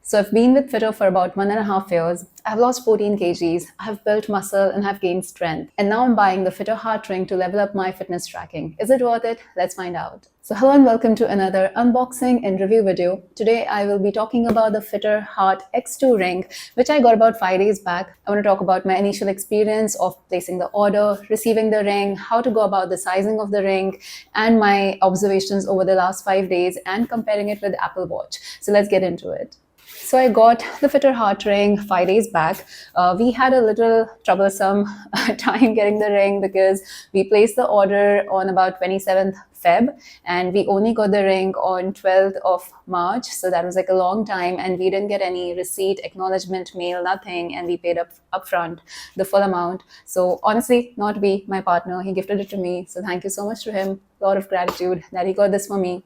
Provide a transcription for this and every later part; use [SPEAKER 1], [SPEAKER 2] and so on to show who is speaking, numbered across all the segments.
[SPEAKER 1] So I've been with Fittr for about 1.5 years. I've lost 14 kgs, I've built muscle and have gained strength. And now I'm buying the Fittr Hart Ring to level up my fitness tracking. Is it worth it? Let's find out. So hello and welcome to another unboxing and review video. Today I will be talking about the Fittr Hart X2 ring, which I got about 5 days back. I want to talk about my initial experience of placing the order, receiving the ring, how to go about the sizing of the ring, and my observations over the last 5 days and comparing it with Apple Watch. So let's get into it. So I got the Fittr Hart Ring 5 days back. We had a little troublesome time getting the ring because we placed the order on about 27th Feb and we only got the ring on 12th of March. So that was like a long time and we didn't get any receipt, acknowledgement mail, nothing. And we paid upfront the full amount. So honestly, not we, my partner, he gifted it to me. So thank you so much to him. A lot of gratitude that he got this for me.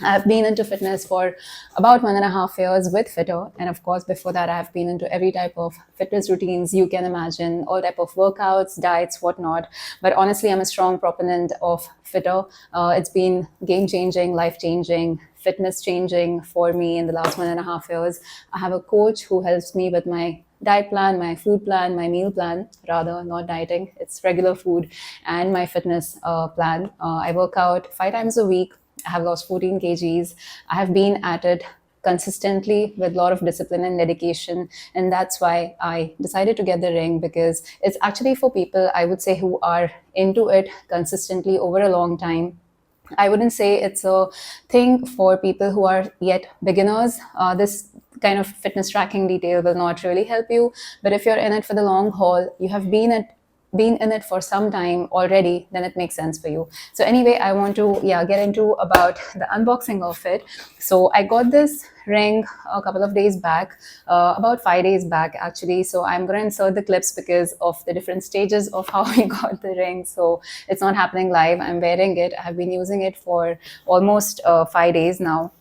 [SPEAKER 1] I've been into fitness for about 1.5 years with Fittr, and of course before that I've been into every type of fitness routines you can imagine, all type of workouts, diets, whatnot. But honestly, I'm a strong proponent of Fittr. It's been game-changing, life-changing, fitness-changing for me in the last 1.5 years. I have a coach who helps me with my diet plan, my food plan, my meal plan, rather not dieting, it's regular food, and my fitness plan. I work out 5 times a week. I have lost 14 kgs. I have been at it consistently with a lot of discipline and dedication. And that's why I decided to get the ring, because it's actually for people, I would say, who are into it consistently over a long time. I wouldn't say it's a thing for people who are yet beginners. This kind of fitness tracking detail will not really help you. But if you're in it for the long haul, you have been in it for some time already, then it makes sense for you. So anyway, I want to get into about the unboxing of it. So I got this ring a couple of days back, about 5 days back actually. So I'm going to insert the clips because of the different stages of how we got the ring. So it's not happening live. I'm wearing it. I've been using it for almost 5 days now.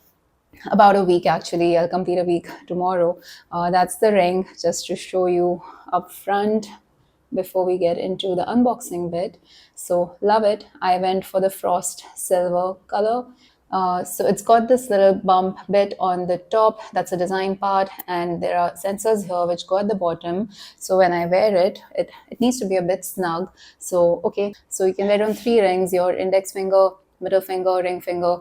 [SPEAKER 1] About a week actually. I'll complete a week tomorrow. That's the ring, just to show you up front before we get into the unboxing bit. So love it. I went for the frost silver color. So it's got this little bump bit on the top. That's a design part, and there are sensors here which go at the bottom. So when I wear it, it needs to be a bit snug. So okay, so you can wear it on 3 rings, your index finger, middle finger, ring finger.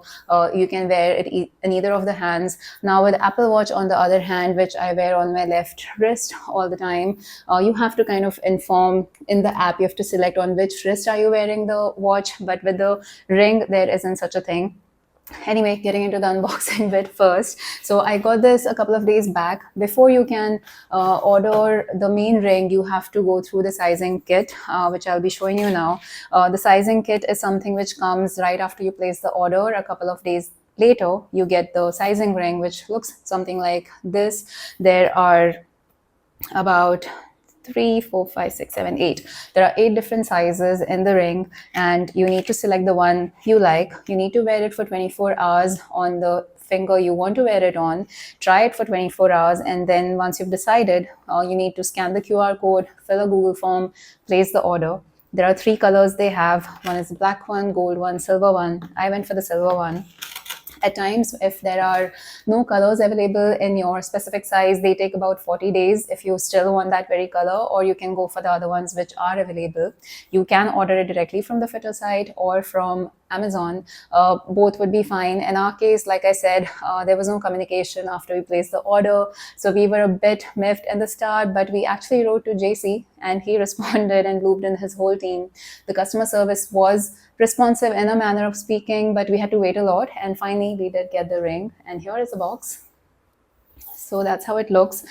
[SPEAKER 1] You can wear it in either of the hands. Now with Apple Watch, on the other hand, which I wear on my left wrist all the time, you have to kind of inform in the app. You have to select on which wrist are you wearing the watch. But with the ring, there isn't such a thing. Anyway, getting into the unboxing bit first. So I got this a couple of days back. Before you can order the main ring, you have to go through the sizing kit, which I'll be showing you now. The sizing kit is something which comes right after you place the order. A couple of days later, you get the sizing ring, which looks something like this. There are about 3, 4, 5, 6, 7, 8. There are 8 different sizes in the ring, and you need to select the one you like. You need to wear it for 24 hours on the finger you want to wear it on. Try it for 24 hours, and then once you've decided, you need to scan the QR code, fill a Google form, place the order. There are 3 colors they have. One is the black one, gold one, silver one. I went for the silver one. At times, if there are no colors available in your specific size, they take about 40 days if you still want that very color, or you can go for the other ones which are available. You can order it directly from the Fittr site or from Amazon. Both would be fine. In our case, like I said, there was no communication after we placed the order. So we were a bit miffed in the start, but we actually wrote to JC and he responded and looped in his whole team. The customer service was responsive in a manner of speaking, but we had to wait a lot. And finally, we did get the ring. And here is the box. So that's how it looks.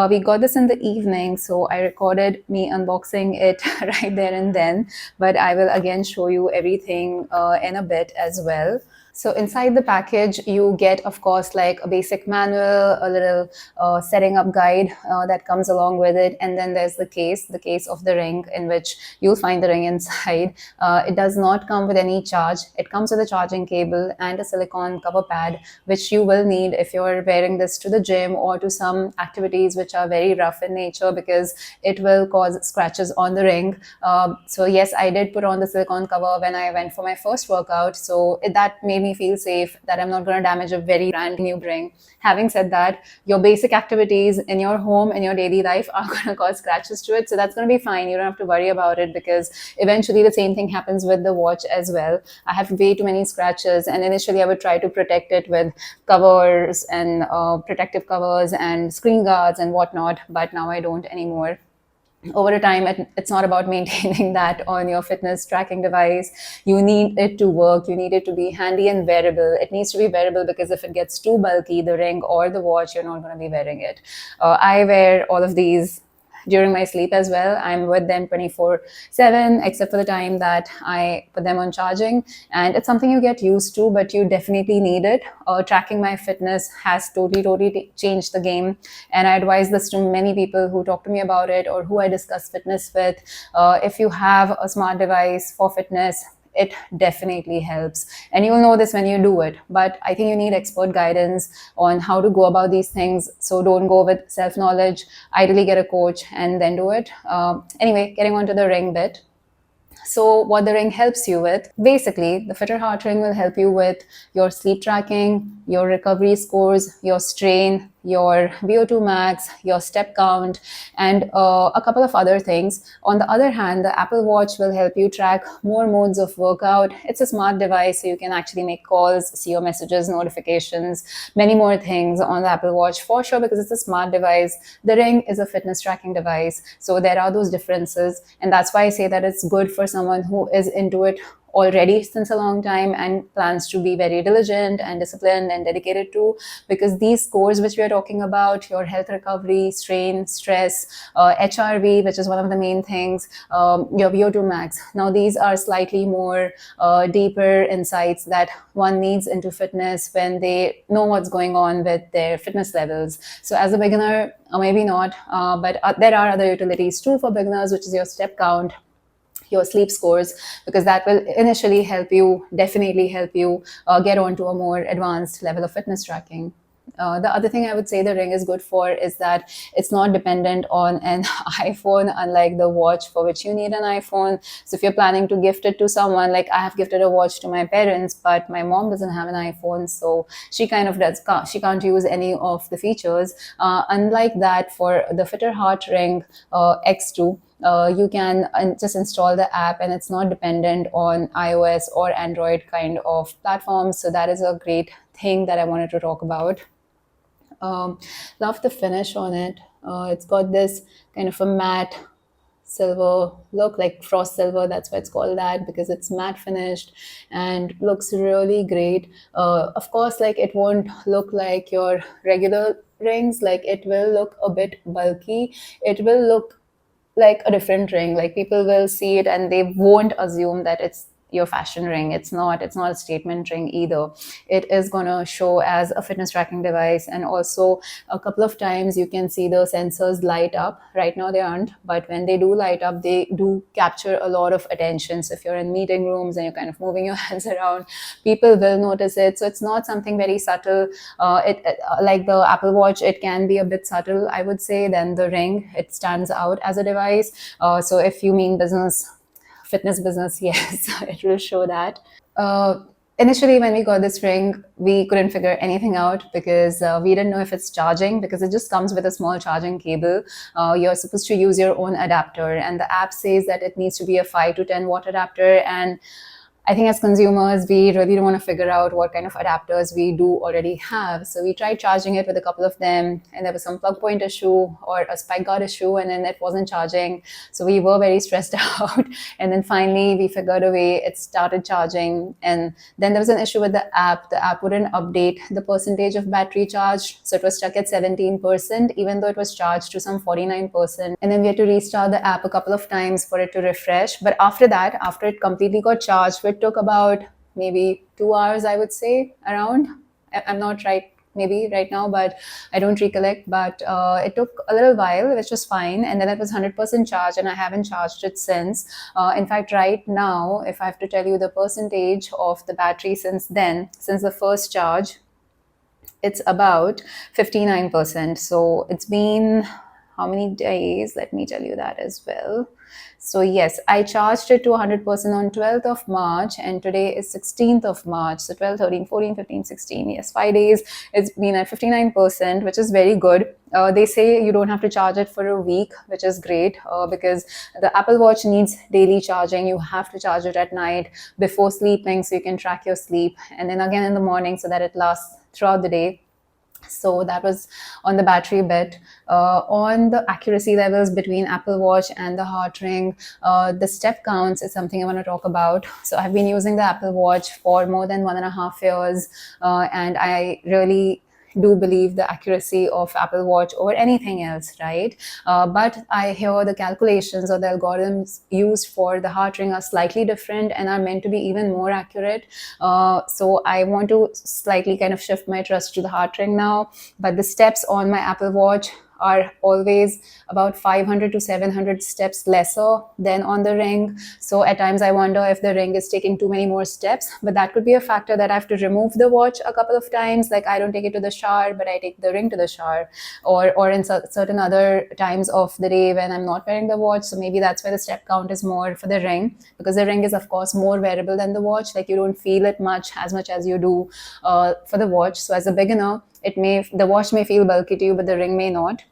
[SPEAKER 1] We got this in the evening, so I recorded me unboxing it right there and then. But I will again show you everything in a bit as well. So inside the package, you get, of course, like a basic manual, a little setting up guide that comes along with it. And then there's the case of the ring, in which you'll find the ring inside. It does not come with any charge. It comes with a charging cable and a silicone cover pad, which you will need if you're wearing this to the gym or to some activities which are very rough in nature, because it will cause scratches on the ring. So yes, I did put on the silicone cover when I went for my first workout. So that made me feel safe that I'm not going to damage a very brand new ring. Having said that, your basic activities in your home, in your daily life are going to cause scratches to it. So that's going to be fine. You don't have to worry about it, because eventually the same thing happens with the watch as well. I have way too many scratches, and initially I would try to protect it with covers and protective covers and screen guards and whatnot, but now I don't anymore. Over a time, it's not about maintaining that on your fitness tracking device. You need it to work. You need it to be handy and wearable. It needs to be wearable, because if it gets too bulky, the ring or the watch, you're not going to be wearing it. I wear all of these during my sleep as well. I'm with them 24/7, except for the time that I put them on charging. And it's something you get used to, but you definitely need it. Tracking my fitness has totally changed the game. And I advise this to many people who talk to me about it or who I discuss fitness with. If you have a smart device for fitness, it definitely helps. And you'll know this when you do it. But I think you need expert guidance on how to go about these things. So don't go with self-knowledge. Ideally get a coach and then do it. Anyway, getting on to the ring bit. So what the ring helps you with, basically, the Fittr Hart Ring will help you with your sleep tracking, your recovery scores, your strain, your VO2 max, your step count, and a couple of other things. On the other hand, the Apple Watch will help you track more modes of workout. It's a smart device, so you can actually make calls, see your messages, notifications, many more things on the Apple Watch for sure, because it's a smart device. The ring is a fitness tracking device. So there are those differences. And that's why I say that it's good for someone who is into it already since a long time and plans to be very diligent and disciplined and dedicated to, because these scores which we are talking about, your health recovery, strain, stress, HRV, which is one of the main things, your VO2 max. Now these are slightly more deeper insights that one needs into fitness when they know what's going on with their fitness levels. So as a beginner, maybe not, but there are other utilities too for beginners, which is your step count, your sleep scores, because that will initially help you, definitely help you get onto a more advanced level of fitness tracking. The other thing I would say the ring is good for is that it's not dependent on an iPhone, unlike the watch, for which you need an iPhone. So if you're planning to gift it to someone, like I have gifted a watch to my parents, but my mom doesn't have an iPhone, so she can't use any of the features. Unlike that, for the Fittr Hart Ring X2, you can just install the app, and it's not dependent on iOS or Android kind of platforms. So that is a great thing that I wanted to talk about. Love the finish on it. It's got this kind of a matte silver look, like frost silver. That's why it's called that, because it's matte finished and looks really great. Of course, like it won't look like your regular rings. Like it will look a bit bulky. It will look like a different ring. Like people will see it and they won't assume that it's your fashion ring. It's not a statement ring either. It is going to show as a fitness tracking device. And also a couple of times you can see the sensors light up. Right now they aren't, but when they do light up, they do capture a lot of attention. So if you're in meeting rooms and you're kind of moving your hands around, people will notice it. So it's not something very subtle. Like the Apple Watch, it can be a bit subtle, I would say, than the ring. It stands out as a device. So if you mean fitness business, yes, it will show that. Initially, when we got this ring, we couldn't figure anything out, because we didn't know if it's charging, because it just comes with a small charging cable. You're supposed to use your own adapter, and the app says that it needs to be a 5 to 10 watt adapter. And I think as consumers, we really don't want to figure out what kind of adapters we do already have. So we tried charging it with a couple of them, and there was some plug point issue or a spike guard issue, and then it wasn't charging. So we were very stressed out. And then finally we figured a way, it started charging. And then there was an issue with the app. The app wouldn't update the percentage of battery charge. So it was stuck at 17%, even though it was charged to some 49%. And then we had to restart the app a couple of times for it to refresh. But after that, after it completely got charged, it took about maybe 2 hours, I would say, around. I'm not right, maybe right now, but I don't recollect. But it took a little while, which was fine. And then it was 100% charged, and I haven't charged it since. In fact, right now, if I have to tell you the percentage of the battery since then, since the first charge, it's about 59%. So it's been how many days? Let me tell you that as well. So yes, I charged it to 100% on 12th of March, and today is 16th of March. So 12, 13, 14, 15, 16. Yes, 5 days. It's been at 59%, which is very good. They say you don't have to charge it for a week, which is great because the Apple Watch needs daily charging. You have to charge it at night before sleeping so you can track your sleep, and then again in the morning so that it lasts throughout the day. So that was on the battery bit. On the accuracy levels between Apple Watch and the Heart Ring, the step counts is something I want to talk about. So I've been using the Apple Watch for more than 1.5 years, and I really do believe the accuracy of Apple Watch over anything else, right? But I hear the calculations or the algorithms used for the Heart Ring are slightly different and are meant to be even more accurate. So I want to slightly kind of shift my trust to the Heart Ring now. But the steps on my Apple Watch are always about 500 to 700 steps lesser than on the ring. So at times I wonder if the ring is taking too many more steps, but that could be a factor that I have to remove the watch a couple of times. Like I don't take it to the shower, but I take the ring to the shower, or in certain other times of the day when I'm not wearing the watch. So maybe that's why the step count is more for the ring, because the ring is of course more wearable than the watch. Like you don't feel it as much as you do for the watch. So as a beginner, the watch may feel bulky to you, but the ring may not.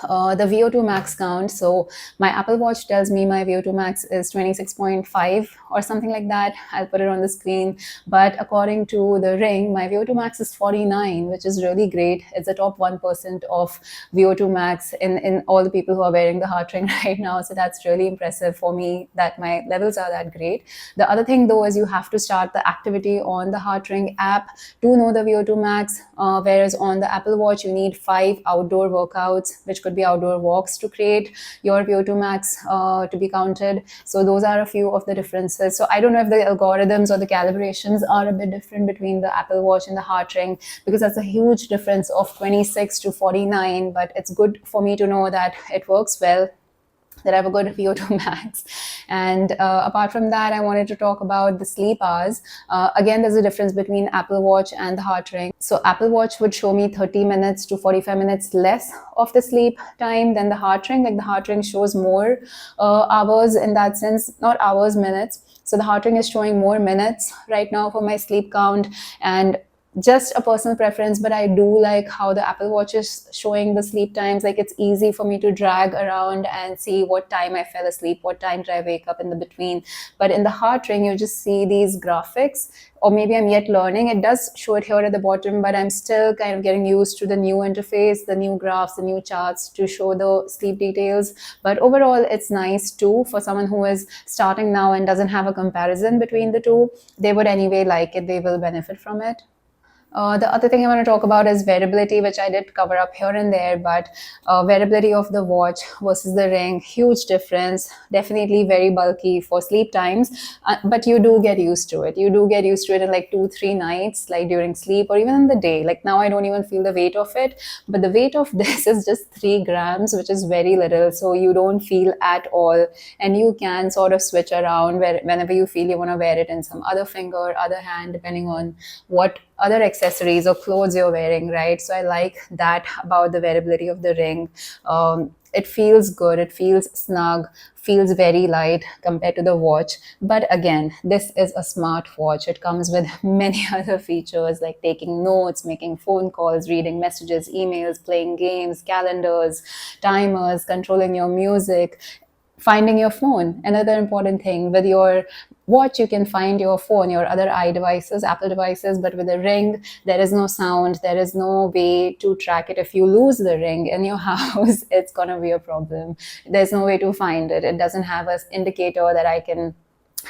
[SPEAKER 1] The VO2 max count. So my Apple Watch tells me my VO2 max is 26.5 or something like that. I'll put it on the screen. But according to the ring, my VO2 max is 49, which is really great. It's the top 1% of VO2 max in all the people who are wearing the Heart Ring right now. So that's really impressive for me that my levels are that great. The other thing though is you have to start the activity on the Heart Ring app to know the VO2 max, whereas on the Apple Watch you need 5 outdoor workouts, which could be outdoor walks, to create your VO2 max to be counted. So those are a few of the differences. So I don't know if the algorithms or the calibrations are a bit different between the Apple Watch and the Heart Ring, because that's a huge difference of 26 to 49. But it's good for me to know that it works well, that I have a good VO2 max. And apart from that, I wanted to talk about the sleep hours. Again, there's a difference between Apple Watch and the Heart Ring. So Apple Watch would show me 30 minutes to 45 minutes less of the sleep time than the Heart Ring. Like the Heart Ring shows more hours in that sense, not hours, minutes. So the Heart Ring is showing more minutes right now for my sleep count, and just a personal preference, but I do like how the Apple Watch is showing the sleep times. Like it's easy for me to drag around and see what time I fell asleep, what time did I wake up in the between. But in the Heart Ring, you just see these graphics, or maybe I'm yet learning. It does show it here at the bottom, but I'm still kind of getting used to the new interface, the new graphs, the new charts to show the sleep details. But overall, it's nice too for someone who is starting now and doesn't have a comparison between the two. They would anyway like it, they will benefit from it. The other thing I want to talk about is wearability, which I did cover up here and there, but wearability of the watch versus the ring, huge difference. Definitely very bulky for sleep times, but you do get used to it. You do get used to it in like 2-3 nights, like during sleep or even in the day. Like now I don't even feel the weight of it, but the weight of this is just 3 grams, which is very little. So you don't feel at all, and you can sort of switch around whenever you feel you want to wear it in some other finger, other hand, depending on what other accessories or clothes you're wearing, right? So I like that about the wearability of the ring. It feels good, it feels snug, feels very light compared to the watch. But again, this is a smart watch. It comes with many other features like taking notes, making phone calls, reading messages, emails, playing games, calendars, timers, controlling your music, finding your phone. Another important thing, with your watch you can find your phone, your other iDevices, Apple devices, but with a ring there is no sound, there is no way to track it. If you lose the ring in your house, it's gonna be a problem. There's no way to find it. It doesn't have an indicator that I can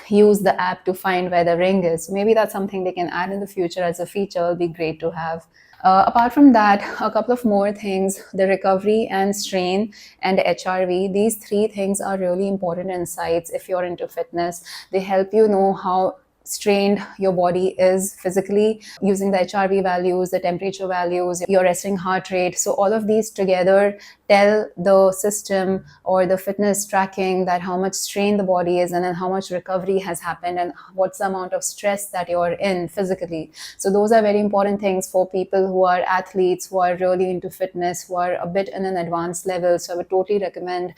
[SPEAKER 1] use the app to find where the ring is. Maybe that's something they can add in the future as a feature. It'll be great to have. Apart from that, a couple of more things: the recovery and strain and HRV. These 3 things are really important insights if you're into fitness. They help you know how strained your body is physically, using the HRV values, the temperature values, your resting heart rate. So all of these together tell the system or the fitness tracking that how much strain the body is, and then how much recovery has happened, and what's the amount of stress that you're in physically. So those are very important things for people who are athletes, who are really into fitness, who are a bit in an advanced level. So I would totally recommend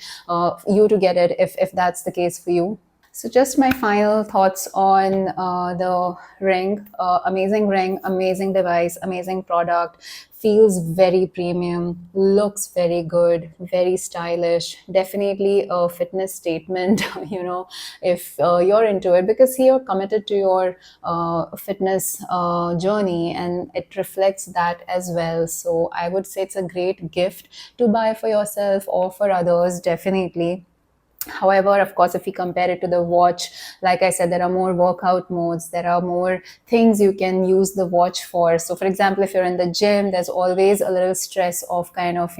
[SPEAKER 1] you to get it if that's the case for you. So just my final thoughts on the ring. Amazing ring, amazing device, amazing product. Feels very premium, looks very good, very stylish. Definitely a fitness statement, if you're into it, because you're committed to your fitness journey, and it reflects that as well. So I would say it's a great gift to buy for yourself or for others, definitely. However, of course, if we compare it to the watch, like I said, there are more workout modes, there are more things you can use the watch for. So for example, if you're in the gym, there's always a little stress of kind of,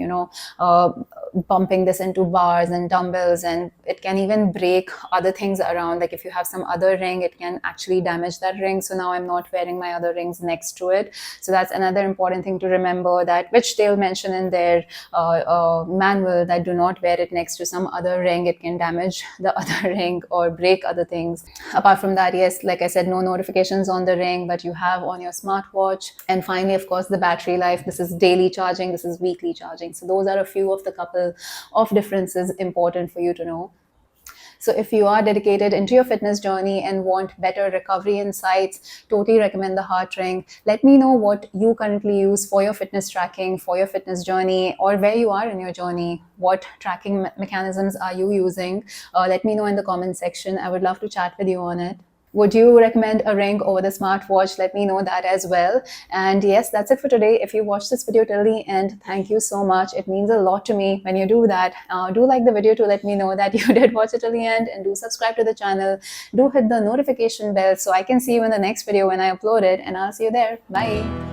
[SPEAKER 1] bumping this into bars and dumbbells, and it can even break other things around. Like if you have some other ring, it can actually damage that ring. So now I'm not wearing my other rings next to it. So that's another important thing to remember, that which they'll mention in their manual, that do not wear it next to some other ring. It can damage the other ring or break other things. Apart from that, yes, like I said, no notifications on the ring, but you have on your smartwatch. And finally, of course, the battery life. This is daily charging, this is weekly charging. So those are a few of the couple of differences important for you to know. So if you are dedicated into your fitness journey and want better recovery insights, totally recommend the Heart Ring. Let me know what you currently use for your fitness tracking, for your fitness journey, or where you are in your journey. What tracking mechanisms are you using? Let me know in the comment section. I would love to chat with you on it. Would you recommend a ring over the smartwatch? Let me know that as well. And yes, that's it for today. If you watched this video till the end, thank you so much. It means a lot to me when you do that. Do like the video to let me know that you did watch it till the end, and do subscribe to the channel. Do hit the notification bell so I can see you in the next video when I upload it, and I'll see you there. Bye.